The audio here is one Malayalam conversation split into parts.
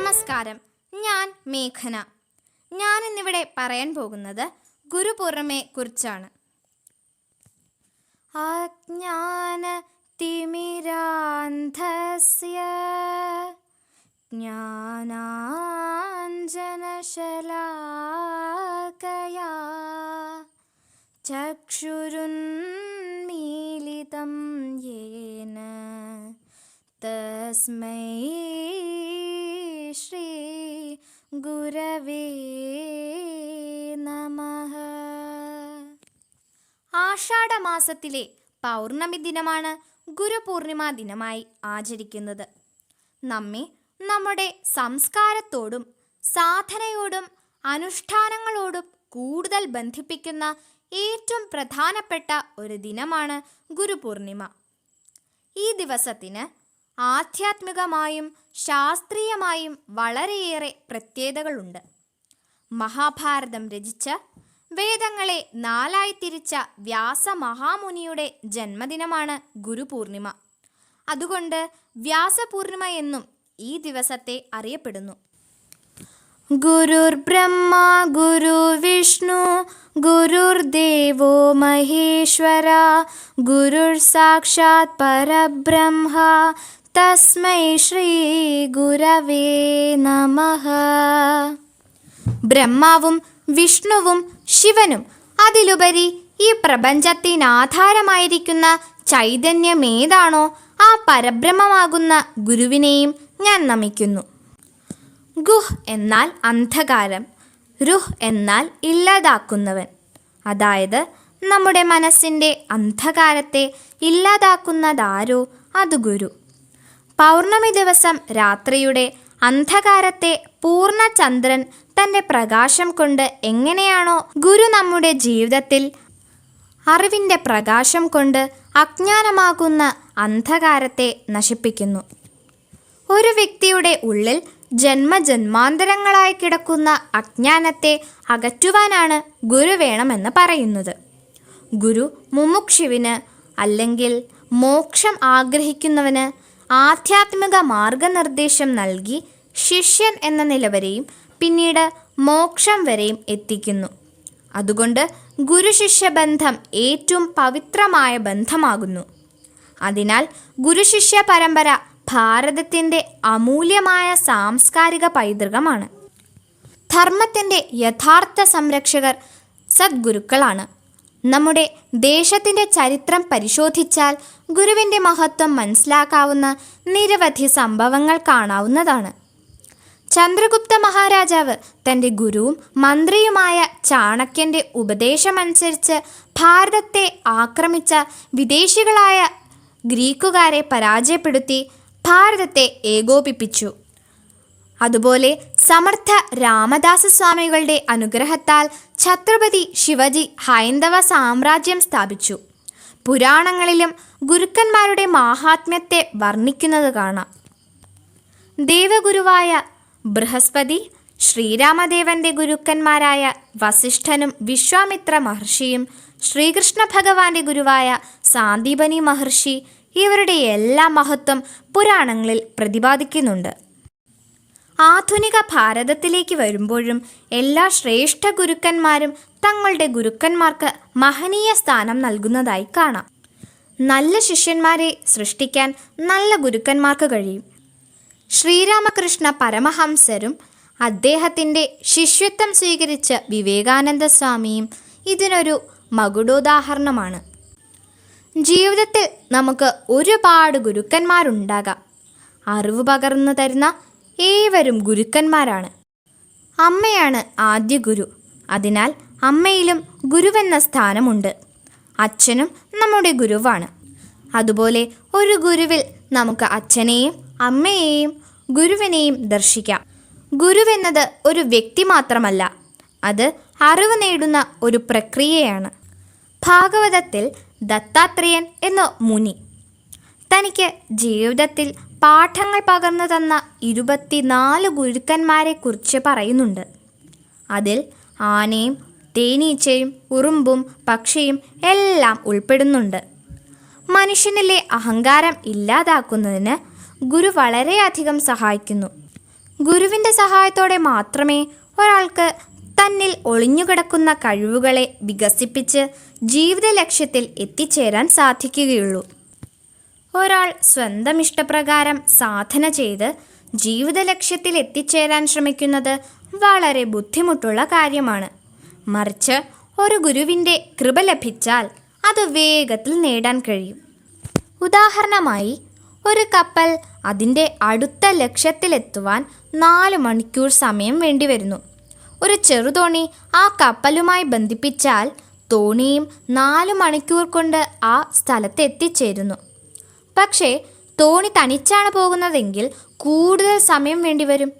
നമസ്കാരം, ഞാൻ മേഘന. ഞാനിന്നിവിടെ പറയാൻ പോകുന്നത് ഗുരുപൂർണിമയെ കുറിച്ചാണ്. അജ്ഞാന തിമിരാന്ധസ്യ ജ്ഞാനാഞ്ജനശലാകയാ ചക്ഷുരുന്മീലിതം യേന തസ്മൈ ശ്രീ ഗുരവേ നമഃ. ആഷാഢമാസത്തിലെ പൗർണമി ദിനമാണ് ഗുരുപൂർണിമ ദിനമായി ആചരിക്കുന്നത്. നമ്മെ നമ്മുടെ സംസ്കാരത്തോടും സാധനയോടും അനുഷ്ഠാനങ്ങളോടും കൂടുതൽ ബന്ധിപ്പിക്കുന്ന ഏറ്റവും പ്രധാനപ്പെട്ട ഒരു ദിനമാണ് ഗുരുപൂർണിമ. ഈ ദിവസത്തിന് ആധ്യാത്മികമായും ശാസ്ത്രീയമായും വളരെയേറെ പ്രത്യേകതകളുണ്ട്. മഹാഭാരതം രചിച്ച വേദങ്ങളെ നാലായി തിരിച്ച വ്യാസമഹാമുനിയുടെ ജന്മദിനമാണ് ഗുരുപൂർണിമ. അതുകൊണ്ട് വ്യാസപൂർണിമ എന്നും ഈ ദിവസത്തെ അറിയപ്പെടുന്നു. ഗുരുർ ബ്രഹ്മ ഗുരു വിഷ്ണു ഗുരുർദേവോ മഹേശ്വര ഗുരുർ സാക്ഷാത് പരബ്രഹ്മ തസ്മൈ ശ്രീ ഗുരവേ നമഃ. ബ്രഹ്മാവും വിഷ്ണുവും ശിവനും അതിലുപരി ഈ പ്രപഞ്ചത്തിനാധാരമായിരിക്കുന്ന ചൈതന്യമേതാണോ ആ പരബ്രഹ്മമാകുന്ന ഗുരുവിനെയും ഞാൻ നമിക്കുന്നു. ഗുഹ് എന്നാൽ അന്ധകാരം, രുഹ് എന്നാൽ ഇല്ലാതാക്കുന്നവൻ. അതായത് നമ്മുടെ മനസ്സിൻ്റെ അന്ധകാരത്തെ ഇല്ലാതാക്കുന്നതാരോ അത് ഗുരു. പൗർണമി ദിവസം രാത്രിയുടെ അന്ധകാരത്തെ പൂർണ്ണചന്ദ്രൻ തൻ്റെ പ്രകാശം കൊണ്ട് എങ്ങനെയാണോ ഗുരു നമ്മുടെ ജീവിതത്തിൽ അറിവിൻ്റെ പ്രകാശം കൊണ്ട് അജ്ഞാനമാകുന്ന അന്ധകാരത്തെ നശിപ്പിക്കുന്നു. ഒരു വ്യക്തിയുടെ ഉള്ളിൽ ജന്മജന്മാന്തരങ്ങളായി കിടക്കുന്ന അജ്ഞാനത്തെ അകറ്റുവാനാണ് ഗുരു വേണമെന്ന് പറയുന്നത്. ഗുരു മുമുക്ഷുവിന് അല്ലെങ്കിൽ മോക്ഷം ആഗ്രഹിക്കുന്നവന് ആധ്യാത്മിക മാർഗനിർദ്ദേശം നൽകി ശിഷ്യൻ എന്ന നില വരെയും പിന്നീട് മോക്ഷം വരെയും എത്തിക്കുന്നു. അതുകൊണ്ട് ഗുരു ശിഷ്യ ബന്ധം ഏറ്റവും പവിത്രമായ ബന്ധമാകുന്നു. അതിനാൽ ഗുരു ശിഷ്യ പരമ്പര ഭാരതത്തിൻ്റെ അമൂല്യമായ സാംസ്കാരിക പൈതൃകമാണ്. ധർമ്മത്തിൻ്റെ യഥാർത്ഥ സംരക്ഷകർ സദ്ഗുരുക്കളാണ്. നമ്മുടെ ദേശത്തിൻ്റെ ചരിത്രം പരിശോധിച്ചാൽ ഗുരുവിൻ്റെ മഹത്വം മനസ്സിലാക്കാവുന്ന നിരവധി സംഭവങ്ങൾ കാണാവുന്നതാണ്. ചന്ദ്രഗുപ്ത മഹാരാജാവ് തൻ്റെ ഗുരുവും മന്ത്രിയുമായ ചാണക്യൻ്റെ ഉപദേശമനുസരിച്ച് ഭാരതത്തെ ആക്രമിച്ച വിദേശികളായ ഗ്രീക്കുകാരെ പരാജയപ്പെടുത്തി ഭാരതത്തെ ഏകോപിപ്പിച്ചു. അതുപോലെ സമർത്ഥ രാമദാസ സ്വാമികളുടെ അനുഗ്രഹത്താൽ ഛത്രപതി ശിവജി ഹൈന്ദവ സാമ്രാജ്യം സ്ഥാപിച്ചു. പുരാണങ്ങളിലും ഗുരുക്കന്മാരുടെ മാഹാത്മ്യത്തെ വർണ്ണിക്കുന്നത് കാണാം. ദേവഗുരുവായ ബൃഹസ്പതി ശ്രീരാമദേവന്റെ ഗുരുക്കന്മാരായ വസിഷ്ഠനും വിശ്വാമിത്ര മഹർഷിയും ശ്രീകൃഷ്ണ ഭഗവാന്റെ ഗുരുവായ സാന്ദീപനി മഹർഷി ഇവരുടെ എല്ലാ മഹത്വം പുരാണങ്ങളിൽ പ്രതിപാദിക്കുന്നുണ്ട്. ആധുനിക ഭാരതത്തിലേക്ക് വരുമ്പോഴും എല്ലാ ശ്രേഷ്ഠ ഗുരുക്കന്മാരും തങ്ങളുടെ ഗുരുക്കന്മാർക്ക് മഹനീയ സ്ഥാനം നൽകുന്നതായി കാണാം. നല്ല ശിഷ്യന്മാരെ സൃഷ്ടിക്കാൻ നല്ല ഗുരുക്കന്മാർക്ക് കഴിയും. ശ്രീരാമകൃഷ്ണ പരമഹംസരും അദ്ദേഹത്തിൻ്റെ ശിഷ്യത്വം സ്വീകരിച്ച വിവേകാനന്ദ സ്വാമിയും ഇതിനൊരു മകുടോദാഹരണമാണ്. ജീവിതത്തിൽ നമുക്ക് ഒരുപാട് ഗുരുക്കന്മാരുണ്ടാകാം. അറിവ് പകർന്നു തരുന്ന ഏവരും ഗുരുക്കന്മാരാണ്. അമ്മയാണ് ആദ്യ ഗുരു. അതിനാൽ അമ്മയിലും ഗുരുവെന്ന സ്ഥാനമുണ്ട്. അച്ഛനും നമ്മുടെ ഗുരുവാണ്. അതുപോലെ ഒരു ഗുരുവിൽ നമുക്ക് അച്ഛനെയും അമ്മയെയും ഗുരുവിനെയും ദർശിക്കാം. ഗുരുവെന്നത് ഒരു വ്യക്തി മാത്രമല്ല, അത് അറിവ് നേടുന്ന ഒരു പ്രക്രിയയാണ്. ഭാഗവതത്തിൽ ദത്താത്രേയൻ എന്ന മുനി തനിക്ക് ജീവിതത്തിൽ പാഠങ്ങൾ പകർന്നു തന്ന 24 ഗുരുക്കന്മാരെ കുറിച്ച് പറയുന്നുണ്ട്. അതിൽ ആനയും തേനീച്ചയും ഉറുമ്പും പക്ഷിയും എല്ലാം ഉൾപ്പെടുന്നുണ്ട്. മനുഷ്യനിലെ അഹങ്കാരം ഇല്ലാതാക്കുന്നതിന് ഗുരു വളരെയധികം സഹായിക്കുന്നു. ഗുരുവിൻ്റെ സഹായത്തോടെ മാത്രമേ ഒരാൾക്ക് തന്നിൽ ഒളിഞ്ഞുകിടക്കുന്ന കഴിവുകളെ വികസിപ്പിച്ച് ജീവിത ലക്ഷ്യത്തിൽ എത്തിച്ചേരാൻ സാധിക്കുകയുള്ളൂ. ഒരാൾ സ്വന്തം ഇഷ്ടപ്രകാരം സാധന ചെയ്ത് ജീവിത ലക്ഷ്യത്തിൽ എത്തിച്ചേരാൻ ശ്രമിക്കുന്നത് വളരെ ബുദ്ധിമുട്ടുള്ള കാര്യമാണ്. മറിച്ച് ഒരു ഗുരുവിൻ്റെ കൃപ ലഭിച്ചാൽ അത് വേഗത്തിൽ നേടാൻ കഴിയും. ഉദാഹരണമായി, ഒരു കപ്പൽ അതിൻ്റെ അടുത്ത ലക്ഷ്യത്തിലെത്തുവാൻ 4 മണിക്കൂർ സമയം വേണ്ടിവരുന്നു. ഒരു ചെറുതോണി ആ കപ്പലുമായി ബന്ധിപ്പിച്ചാൽ തോണിയും 4 മണിക്കൂർ കൊണ്ട് ആ സ്ഥലത്ത് എത്തിച്ചേരുന്നു. പക്ഷേ തോണി തനിച്ചാണ് പോകുന്നതെങ്കിൽ കൂടുതൽ സമയം വേണ്ടിവരും.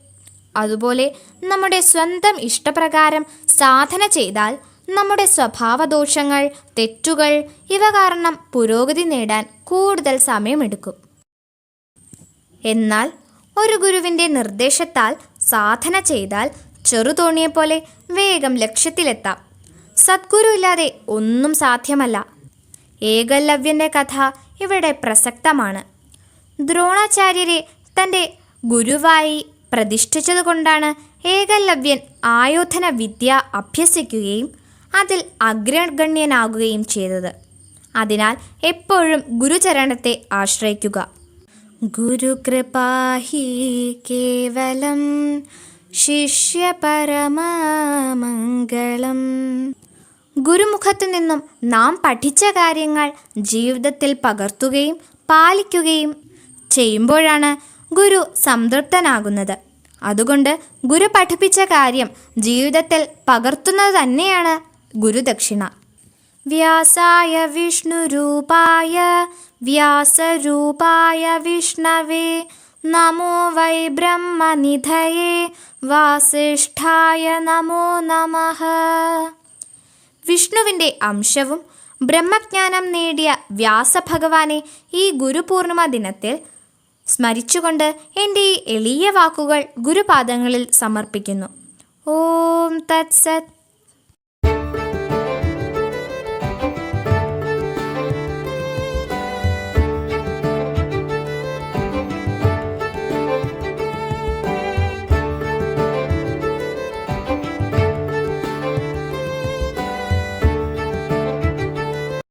അതുപോലെ നമ്മുടെ സ്വന്തം ഇഷ്ടപ്രകാരം സാധന ചെയ്താൽ നമ്മുടെ സ്വഭാവദോഷങ്ങൾ, തെറ്റുകൾ ഇവ കാരണം പുരോഗതി നേടാൻ കൂടുതൽ സമയമെടുക്കും. എന്നാൽ ഒരു ഗുരുവിൻ്റെ നിർദ്ദേശത്താൽ സാധന ചെയ്താൽ ചെറുതോണിയെപ്പോലെ വേഗം ലക്ഷ്യത്തിലെത്താം. സദ്ഗുരു ഇല്ലാതെ ഒന്നും സാധ്യമല്ല. ഏകലവ്യൻ്റെ കഥ ഇവിടെ പ്രസക്തമാണ്. ദ്രോണാചാര്യരെ തൻ്റെ ഗുരുവായി പ്രതിഷ്ഠിച്ചതുകൊണ്ടാണ് ഏകലവ്യൻ ആയോധന വിദ്യ അഭ്യസിക്കുകയും അതിൽ അഗ്രഗണ്യനാകുകയും ചെയ്തത്. അതിനാൽ എപ്പോഴും ഗുരുചരണത്തെ ആശ്രയിക്കുക. ഗുരുകൃപാഹി കേവലം ശിഷ്യ പരമമംഗളം. ഗുരുമുഖത്തു നിന്നും നാം പഠിച്ച കാര്യങ്ങൾ ജീവിതത്തിൽ പകർത്തുകയും പാലിക്കുകയും ചെയ്യുമ്പോഴാണ് ഗുരു സംതൃപ്തനാകുന്നത്. അതുകൊണ്ട് ഗുരു പഠിപ്പിച്ച കാര്യം ജീവിതത്തിൽ പകർത്തുന്നത് തന്നെയാണ് ഗുരുദക്ഷിണ. വ്യാസായ വിഷ്ണുരൂപായ വ്യാസരൂപായ വിഷ്ണവേ നമോ വൈ ബ്രഹ്മനിധയേ വാസിഷ്ഠായ നമോ നമഃ. വിഷ്ണുവിൻ്റെ അംശവും ബ്രഹ്മജ്ഞാനം നേടിയ വ്യാസഭഗവാനെ ഈ ഗുരുപൂർണിമ ദിനത്തിൽ സ്മരിച്ചുകൊണ്ട് എൻ്റെ ഈ എളിയ വാക്കുകൾ ഗുരുപാദങ്ങളിൽ സമർപ്പിക്കുന്നു. ഓം തത്സത്.